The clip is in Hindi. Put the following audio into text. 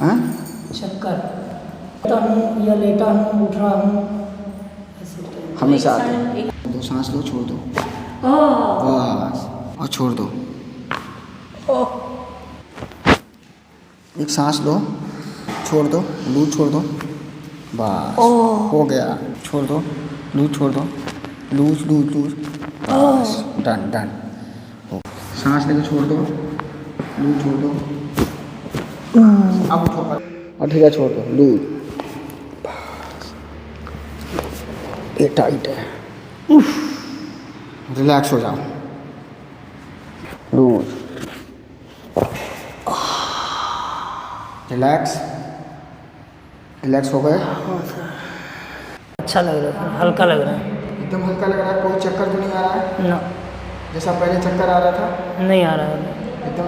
हाँ, चक्कर लेटा हूँ या लेटा हूँ, उठ रहा हूँ, ऐसे टाइप। हमेशा आते हैं। 2 सांस लो, छोड़ दो, बस, और छोड़ दो। 1 सांस लो, छोड़ दो, लूज छोड़ दो, बस हो गया। छोड़ दो, लूज छोड़ दो, लूज लूज लूज, बस डन डन। सांस लेके छोड़ दो, लूज छोड़ दो, अब उठो और ठीक है, छोड़ दो, लूज, बस। ये टाइट है, रिलैक्स हो जाओ, लूज, रिलैक्स, रिलैक्स हो गए। अच्छा लग रहा है, हल्का लग रहा है। एकदम हल्का लग रहा है, कोई चक्कर तो नहीं आ रहा है ना, जैसा पहले चक्कर आ रहा था? नहीं आ रहा है। एकदम